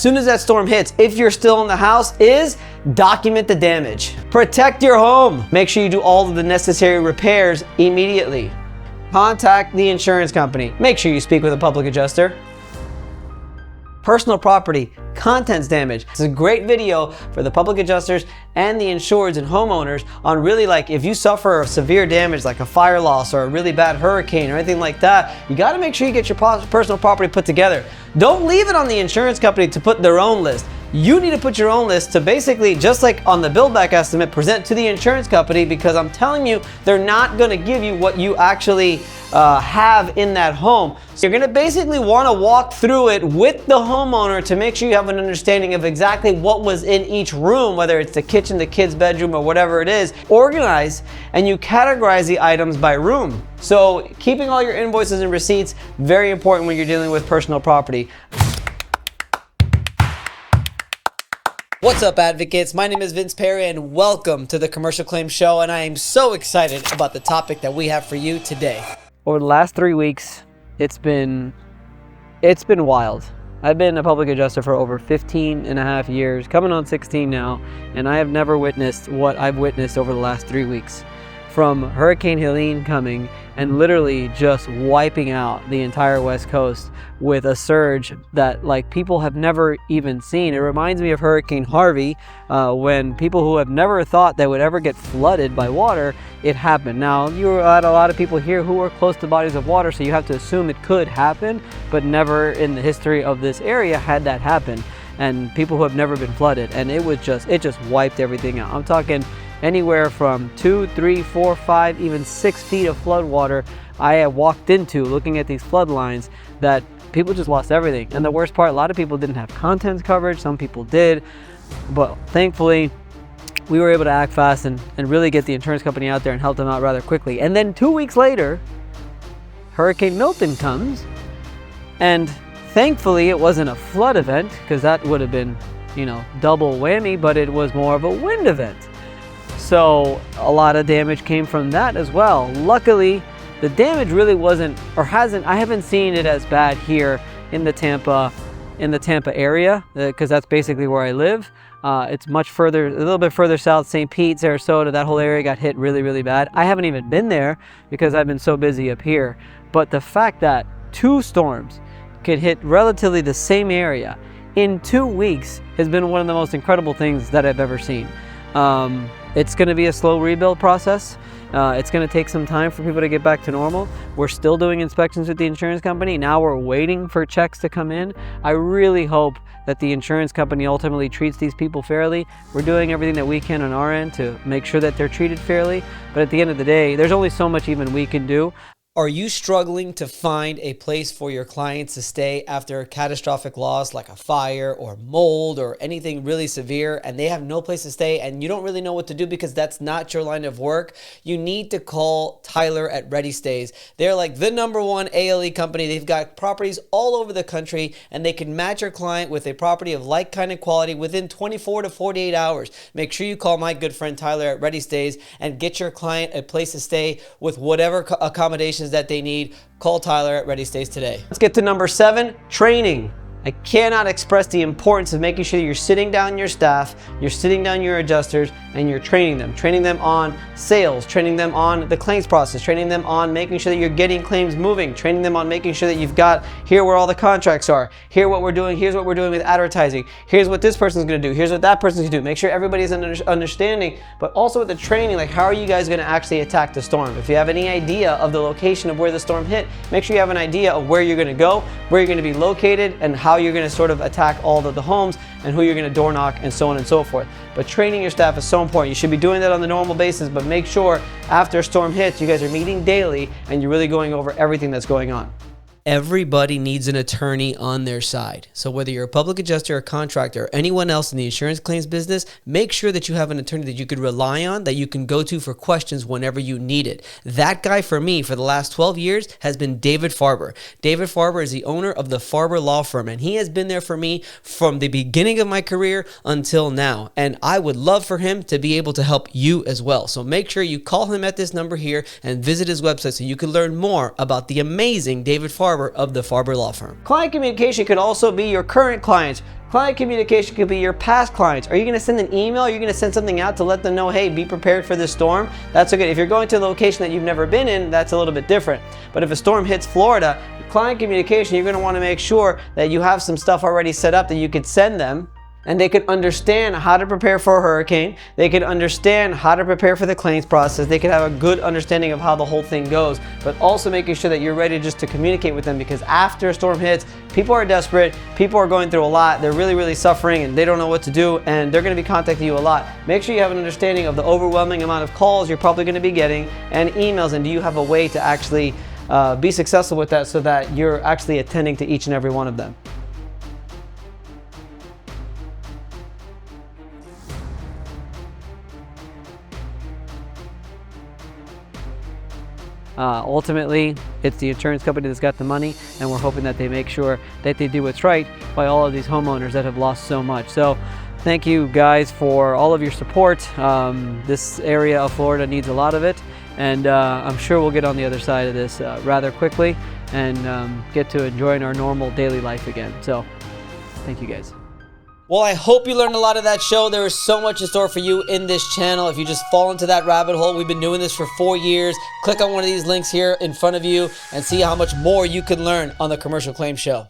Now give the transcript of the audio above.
soon as that storm hits, if you're still in the house, is document the damage. Protect your home. Make sure you do all of the necessary repairs immediately. Contact the insurance company. Make sure you speak with a public adjuster. Personal property, contents damage. It's a great video for the public adjusters and the insureds and homeowners on really, like, if you suffer a severe damage like a fire loss or a really bad hurricane or anything like that, you got to make sure you get your personal property put together. Don't leave it on the insurance company to put their own list. You need to put your own list to basically, just like on the build back estimate, present to the insurance company, because I'm telling you, they're not going to give you what you actually have in that home. So you're going to basically want to walk through it with the homeowner to make sure you have an understanding of exactly what was in each room, whether it's the kitchen, the kid's bedroom, or whatever it is. Organize, and you categorize the items by room. So keeping all your invoices and receipts, very important when you're dealing with personal property. What's up, advocates? My name is Vince Perry and welcome to the Commercial Claims Show, and I am so excited about the topic that we have for you today. Over the last 3 weeks, it's been wild. I've been a public adjuster for over 15 and a half years, coming on 16 now, and I have never witnessed what I've witnessed over the last 3 weeks. From Hurricane Helene coming and literally just wiping out the entire West Coast with a surge that, like, people have never even seen. It reminds me of Hurricane Harvey, when people who have never thought they would ever get flooded by water, it happened. Now, you had a lot of people here who are close to bodies of water, so you have to assume it could happen, but never in the history of this area had that happen. And people who have never been flooded, and it just wiped everything out. I'm talking anywhere from 2, 3, 4, 5, even 6 feet of flood water I have walked into looking at these flood lines that people just lost everything. And the worst part, a lot of people didn't have contents coverage, some people did, but thankfully we were able to act fast and really get the insurance company out there and help them out rather quickly. And then 2 weeks later, Hurricane Milton comes, and thankfully it wasn't a flood event, because that would have been, double whammy, but it was more of a wind event. So a lot of damage came from that as well. Luckily, the damage really wasn't, or hasn't, I haven't seen it as bad here in the Tampa area, because that's basically where I live. It's much further, a little bit further south, St. Pete, Sarasota, that whole area got hit really, really bad. I haven't even been there because I've been so busy up here. But the fact that 2 storms could hit relatively the same area in 2 weeks has been one of the most incredible things that I've ever seen. It's going to be a slow rebuild process. It's going to take some time for people to get back to normal. We're still doing inspections with the insurance company. Now we're waiting for checks to come in. I really hope that the insurance company ultimately treats these people fairly. We're doing everything that we can on our end to make sure that they're treated fairly. But at the end of the day, there's only so much even we can do. Are you struggling to find a place for your clients to stay after a catastrophic loss like a fire or mold or anything really severe, and they have no place to stay and you don't really know what to do because that's not your line of work? You need to call Tyler at Ready Stays. They're like the #1 ALE company. They've got properties all over the country, and they can match your client with a property of like kind and quality within 24 to 48 hours. Make sure you call my good friend Tyler at Ready Stays and get your client a place to stay with whatever accommodations that they need. Call Tyler at Ready Stays today. Let's get to number 7, training. I cannot express the importance of making sure that you're sitting down your staff, you're sitting down your adjusters, and you're training them on sales, training them on the claims process, training them on making sure that you're getting claims moving, training them on making sure that you've got here where all the contracts are, here what we're doing, here's what we're doing with advertising, here's what this person's gonna do, here's what that person's gonna do. Make sure everybody's understanding, but also with the training, like how are you guys gonna actually attack the storm? If you have any idea of the location of where the storm hit, make sure you have an idea of where you're gonna go, where you're gonna be located, and how you're going to sort of attack all of the homes and who you're going to door knock and so on and so forth. But training your staff is so important. You should be doing that on the normal basis, but make sure after a storm hits, you guys are meeting daily and you're really going over everything that's going on. Everybody needs an attorney on their side. So whether you're a public adjuster, a contractor, or anyone else in the insurance claims business, make sure that you have an attorney that you could rely on, that you can go to for questions whenever you need it. That guy for me for the last 12 years has been David Farber. David Farber is the owner of the Farber Law Firm, and he has been there for me from the beginning of my career until now. And I would love for him to be able to help you as well. So make sure you call him at this number here and visit his website so you can learn more about the amazing David Farber Farber of the Farber Law Firm. Client communication could also be your current clients. Client communication could be your past clients. Are you going to send an email? Are you going to send something out to let them know, hey, be prepared for this storm? That's okay. If you're going to a location that you've never been in, that's a little bit different. But if a storm hits Florida, client communication, you're going to want to make sure that you have some stuff already set up that you could send them, and they could understand how to prepare for a hurricane. They could understand how to prepare for the claims process. They could have a good understanding of how the whole thing goes, but also making sure that you're ready just to communicate with them, because after a storm hits, people are desperate, people are going through a lot, they're really suffering, and they don't know what to do, and they're gonna be contacting you a lot. Make sure you have an understanding of the overwhelming amount of calls you're probably gonna be getting and emails, and do you have a way to actually be successful with that so that you're actually attending to each and every one of them. Ultimately, it's the insurance company that's got the money, and we're hoping that they make sure that they do what's right by all of these homeowners that have lost so much. So thank you guys for all of your support. This area of Florida needs a lot of it, and I'm sure we'll get on the other side of this rather quickly and get to enjoying our normal daily life again. So thank you guys. Well, I hope you learned a lot of that show. There is so much in store for you in this channel. If you just fall into that rabbit hole, we've been doing this for 4 years. Click on one of these links here in front of you and see how much more you can learn on the Commercial Claim Show.